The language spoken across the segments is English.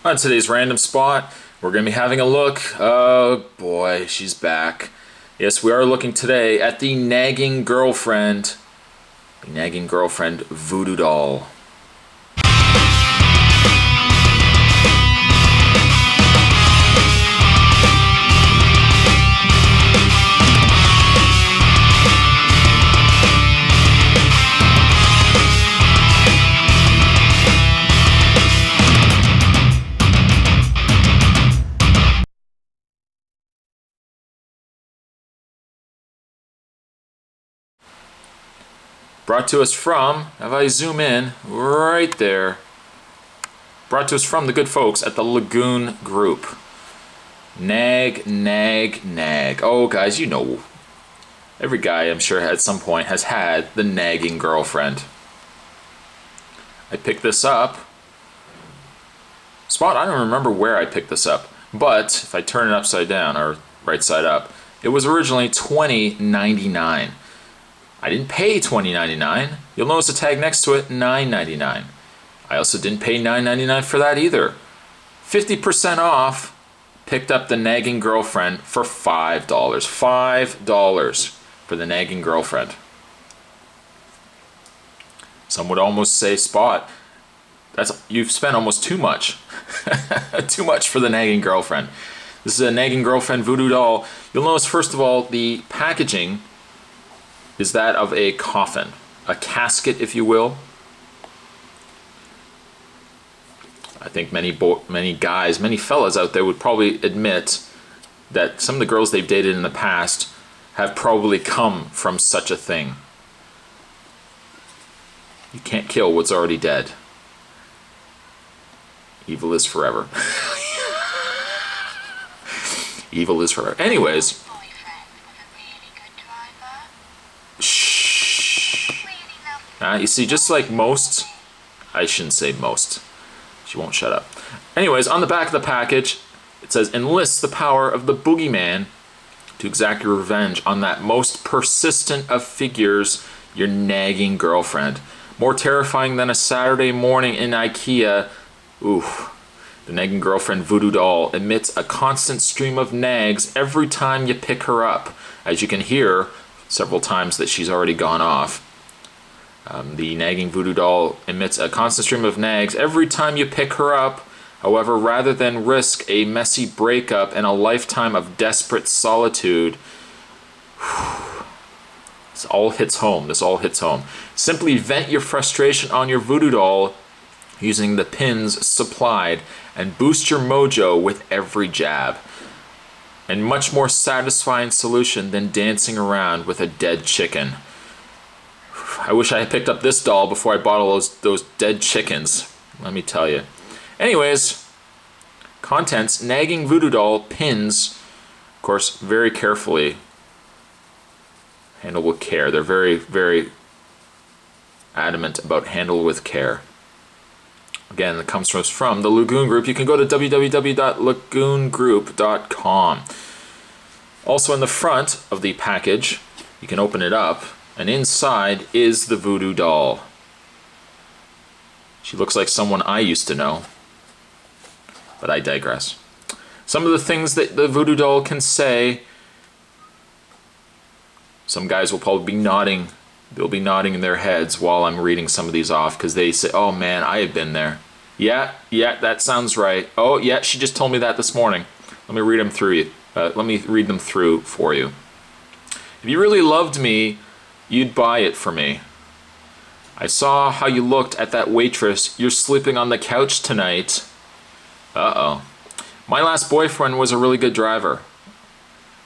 On today's random spot, we're going to be having a look. Oh boy, she's back. Yes, we are looking today at the nagging girlfriend. The nagging girlfriend voodoo doll. Brought to us from, if I zoom in, right there. Brought to us from the good folks at the Lagoon group. Nag, nag, nag. Oh, guys, you know, every guy, I'm sure, at some point has had the nagging girlfriend. I picked this up. Spot, I don't remember where I picked this up, but if I turn it upside down, or right side up, it was originally $20.99. I didn't pay $20.99. You'll notice the tag next to it, $9.99. I also didn't pay $9.99 for that either. 50% off. Picked up the nagging girlfriend for $5. $5 for the nagging girlfriend. Some would almost say, Spot, you've spent almost too much. Too much for the nagging girlfriend. This is a nagging girlfriend voodoo doll. You'll notice, first of all, the packaging is that of a coffin, a casket, if you will. I think many guys, many fellas out there would probably admit that some of the girls they've dated in the past have probably come from such a thing. You can't kill what's already dead. Evil is forever. Evil is forever. Anyways. You see, just like most, I shouldn't say most, she won't shut up. Anyways, on the back of the package, it says, enlist the power of the boogeyman to exact your revenge on that most persistent of figures, your nagging girlfriend. More terrifying than a Saturday morning in IKEA, the nagging girlfriend voodoo doll emits a constant stream of nags every time you pick her up. As you can hear several times that she's already gone off. The nagging voodoo doll emits a constant stream of nags every time you pick her up. However, rather than risk a messy breakup and a lifetime of desperate solitude, this all hits home. Simply vent your frustration on your voodoo doll using the pins supplied and boost your mojo with every jab. And much more satisfying solution than dancing around with a dead chicken. I wish I had picked up this doll before I bought all those dead chickens, let me tell you. Anyways, contents, nagging voodoo doll pins, of course, very carefully. Handle with care. They're very, very adamant about handle with care. Again, it comes from the Lagoon Group. You can go to www.lagoongroup.com. Also in the front of the package, you can open it up, and inside is the voodoo doll. She looks like someone I used to know, but I digress. Some of the things that the voodoo doll can say, some guys will probably be nodding. They'll be nodding in their heads while I'm reading some of these off because they say, oh man, I have been there. Yeah, that sounds right. Oh yeah, she just told me that this morning. Let me read them through for you. If you really loved me, you'd buy it for me. I saw how you looked at that waitress. You're sleeping on the couch tonight. Uh-oh. My last boyfriend was a really good driver.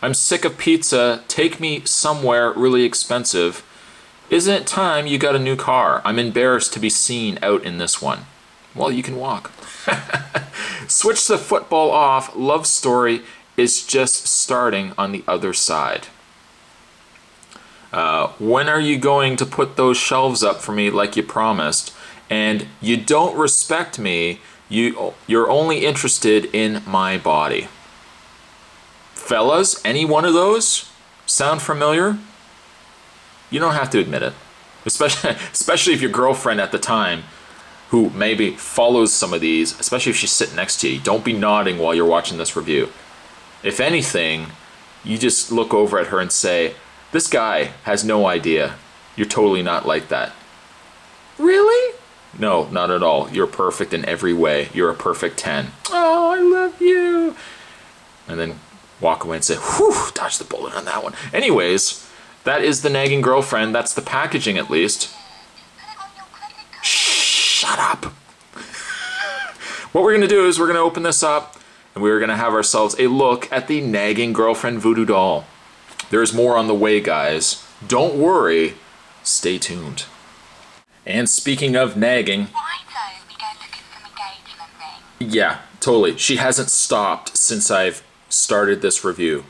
I'm sick of pizza. Take me somewhere really expensive. Isn't it time you got a new car? I'm embarrassed to be seen out in this one. Well, you can walk. Switch the football off. Love story is just starting on the other side. When are you going to put those shelves up for me like you promised? And you don't respect me. You're only interested in my body. Fellas, any one of those sound familiar? You don't have to admit it. Especially if your girlfriend at the time, who maybe follows some of these, especially if she's sitting next to you, don't be nodding while you're watching this review. If anything, you just look over at her and say, this guy has no idea. You're totally not like that. Really? No, not at all. You're perfect in every way. You're a perfect 10. Oh, I love you. And then walk away and say, whew, dodge the bullet on that one. Anyways, that is the nagging girlfriend. That's the packaging, at least. Shut up. What we're going to do is we're going to open this up and we're going to have ourselves a look at the nagging girlfriend voodoo doll. There's more on the way, guys. Don't worry. Stay tuned. And speaking of nagging... Yeah, totally. She hasn't stopped since I've started this review.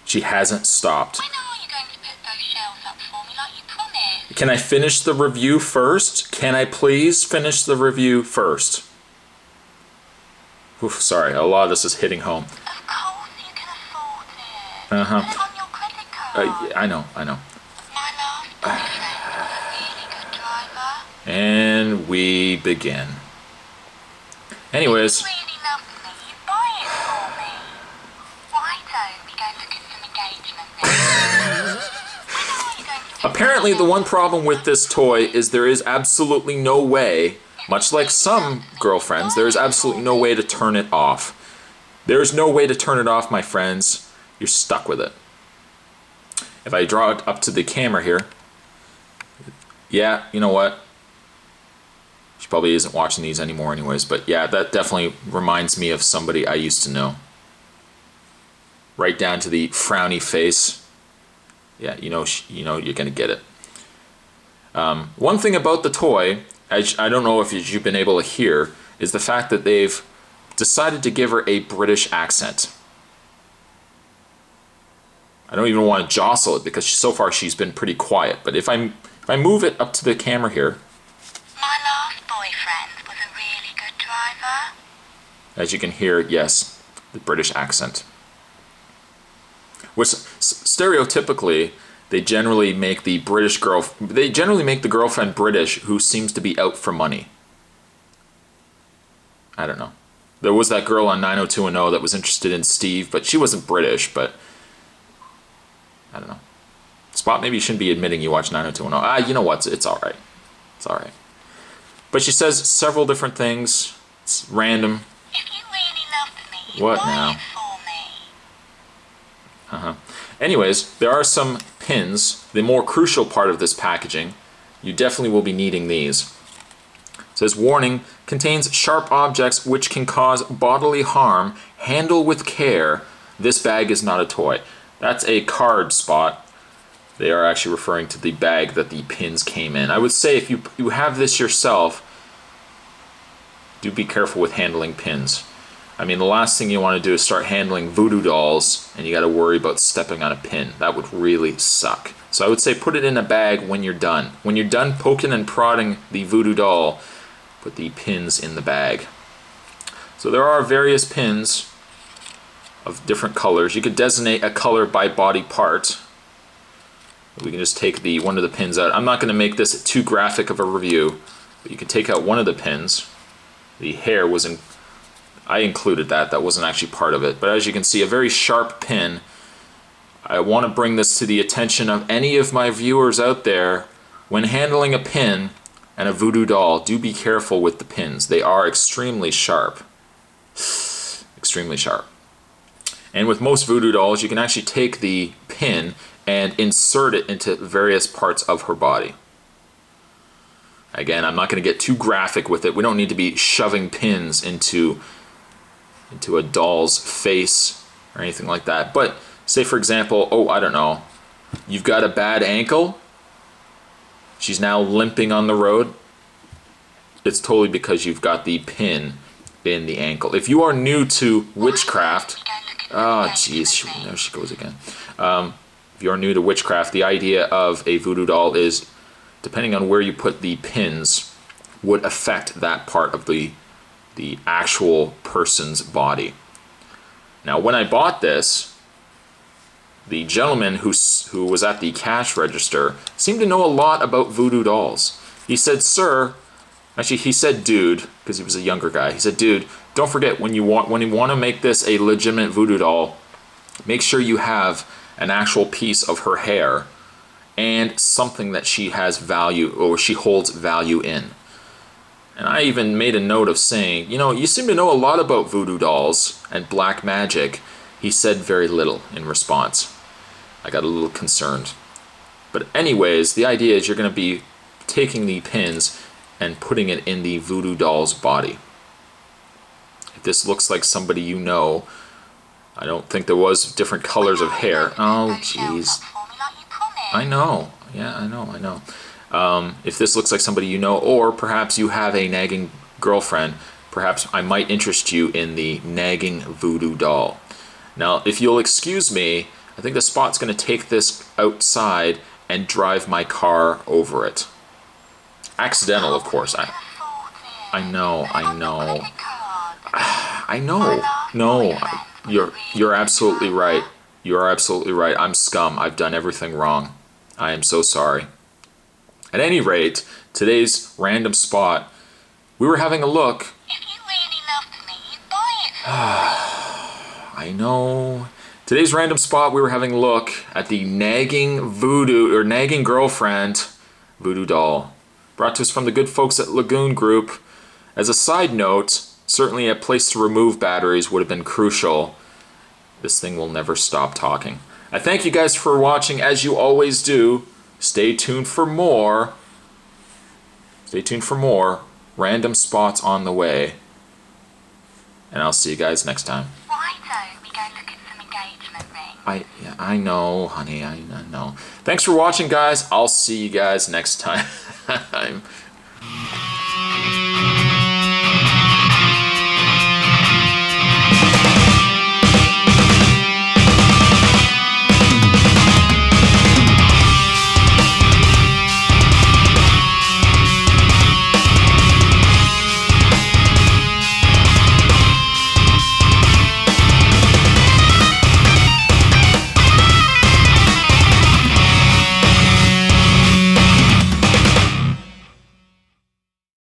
She hasn't stopped. When are you going to put those shelves up for me like you promised? Can I finish the review first? Can I please finish the review first? Oof, sorry, a lot of this is hitting home. Of course you can afford it. Uh-huh. Put it on your credit card. I know. My last boyfriend was a really good driver. And we begin. Anyways... If you really loved me, you'd buy it for me. Why don't we go and look at some engagement rings? When are you going to put Apparently the one problem with this toy is there is absolutely no way, much like some girlfriends, there is absolutely no way to turn it off. There is no way to turn it off, my friends. You're stuck with it. If I draw it up to the camera here, yeah, you know what? She probably isn't watching these anymore anyways, but yeah, that definitely reminds me of somebody I used to know. Right down to the frowny face. Yeah, you know you're gonna get it. One thing about the toy, I don't know if you've been able to hear, is the fact that they've decided to give her a British accent. I don't even want to jostle it because so far she's been pretty quiet, but if I move it up to the camera here, My last boyfriend was a really good driver. as you can hear, yes, the British accent. Which stereotypically, they generally make the girlfriend British who seems to be out for money. I don't know. There was that girl on 90210 that was interested in Steve, but she wasn't British, but I don't know. Spot, maybe you shouldn't be admitting you watch 90210. You know what? It's all right. It's all right. But she says several different things. It's random. If you really loved me, you'd What buy now? it for me. Anyways, there are some pins. The more crucial part of this packaging, you definitely will be needing these. It says, warning, contains sharp objects which can cause bodily harm. Handle with care. This bag is not a toy. That's a card, Spot. They are actually referring to the bag that the pins came in. I would say if you have this yourself, do be careful with handling pins. I mean, the last thing you want to do is start handling voodoo dolls and you got to worry about stepping on a pin. That would really suck. So I would say put it in a bag when you're done. When you're done poking and prodding the voodoo doll, put the pins in the bag. So there are various pins of different colors. You could designate a color by body part. We can just take one of the pins out. I'm not going to make this too graphic of a review, but you can take out one of the pins. The hair was in... I included that. That wasn't actually part of it. But as you can see, a very sharp pin. I want to bring this to the attention of any of my viewers out there. When handling a pin and a voodoo doll, do be careful with the pins. They are extremely sharp. Extremely sharp. And with most voodoo dolls, you can actually take the pin and insert it into various parts of her body. Again, I'm not going to get too graphic with it. We don't need to be shoving pins into a doll's face or anything like that. But say, for example, I don't know, you've got a bad ankle. She's now limping on the road. It's totally because you've got the pin in the ankle. If you are new to witchcraft, oh jeez, there she goes again. If you're new to witchcraft, the idea of a voodoo doll is, depending on where you put the pins, would affect that part of the actual person's body. Now, when I bought this, the gentleman who was at the cash register seemed to know a lot about voodoo dolls. He said, "Sir, Actually, he said dude, because he was a younger guy. He said, dude, don't forget when you want to make this a legitimate voodoo doll, make sure you have an actual piece of her hair and something that she has value or she holds value in. And I even made a note of saying, you know, you seem to know a lot about voodoo dolls and black magic. He said very little in response. I got a little concerned. But anyways, the idea is you're going to be taking the pins and putting it in the voodoo doll's body. If this looks like somebody you know, I don't think there was different colors of hair. Oh, jeez. I know. Yeah, I know. If this looks like somebody you know, or perhaps you have a nagging girlfriend, perhaps I might interest you in the nagging voodoo doll. Now, if you'll excuse me, I think the Spot's going to take this outside and drive my car over it. Accidental, of course. I know. No, you're absolutely right. You're absolutely right. I'm scum. I've done everything wrong. I am so sorry. At any rate, today's random spot, we were having a look. If you really loved me, you'd buy it for me. I know. Today's random spot, we were having a look at the nagging voodoo or nagging girlfriend voodoo doll. Brought to us from the good folks at Lagoon Group. As a side note, certainly a place to remove batteries would have been crucial. This thing will never stop talking. I thank you guys for watching, as you always do. Stay tuned for more. Random spots on the way. And I'll see you guys next time. Righto, we go look at some engagement rings. I know, honey, I know. Thanks for watching, guys. I'll see you guys next time.